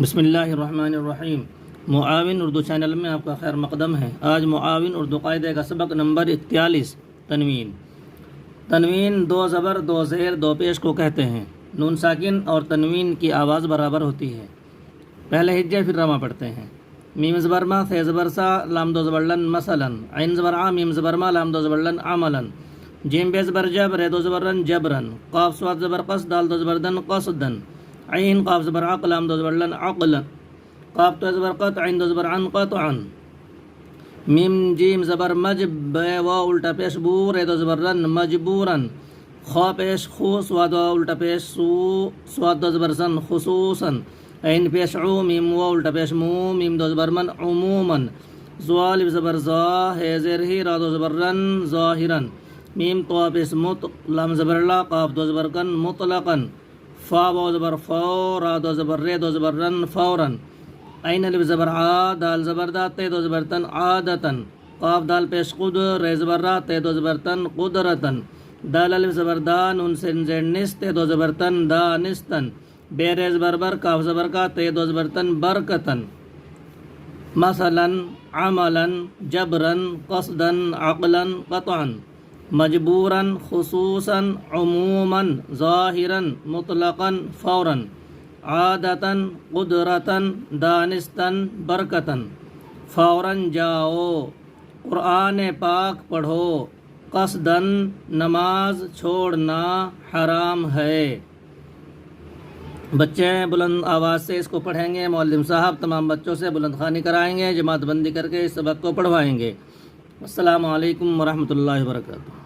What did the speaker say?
بسم اللہ الرحمن الرحیم۔ معاون اردو چینل میں آپ کا خیر مقدم ہے۔ آج معاون اردو قاعدے کا سبق نمبر 41 تنوین۔ تنوین دو زبر دو زیر دو پیش کو کہتے ہیں۔ نون ساکن اور تنوین کی آواز برابر ہوتی ہے۔ پہلے ہجے پھر رما پڑھتے ہیں۔ میم زبر ما ثے زبر سا لام دو زبر لن مثلا، عین زبر ع میم زبر ما لام دو زبر لن عملا، جیم بے زبر جب رے دو زبر رن جبرن، قاف صاد زبر قص دال دو زبر دن قصدن، عین قاف زبر عق لام دو زبر لن عقلا، قاف تو زبر قط عین دو زبر عن قطعا، میم جیم زبر مج بے واو الٹا پیش بو رے دو زبر رن مجبورن، خا پیش خو سواد واو الٹا پیش سو سواد دو زبر سن خصوصا، عین پیش عو میم واو الٹا پیش مو میم دو زبر من عموما، زوالب زبر زا ہے زیر ہی را دو زبر رن ظاہرن، میم تو پیش مت لام زبر لا قاف دو زبر کن مطلقا، فا واو زبر فو را دو زبر رے دو زبر رن فورا، عین الف زبر عا دال زبر دا تے دو زبر تن عادتن، قاف دال پیش قد رے زبر را تے دو زبر تن قدرتن، دال الف زبر دا نون سین زیر نس تے دو زبر تن دانستن، بے رے زبر بر کاف زبر کا تے دو زبر تن برکتن، مثلا عملا جبرا قصدا عقلا قطعا، مجبورا خصوصا عموما ظاہرا مطلقا فورا، عادتا قدرتا دانستا برکتا، فورا جاؤ، قرآن پاک پڑھو، قصدا نماز چھوڑنا حرام ہے۔ بچے بلند آواز سے اس کو پڑھیں گے۔ معلم صاحب تمام بچوں سے بلند خوانی کرائیں گے، جماعت بندی کر کے اس سبق کو پڑھوائیں گے۔ السلام علیکم ورحمۃ اللہ وبرکاتہ۔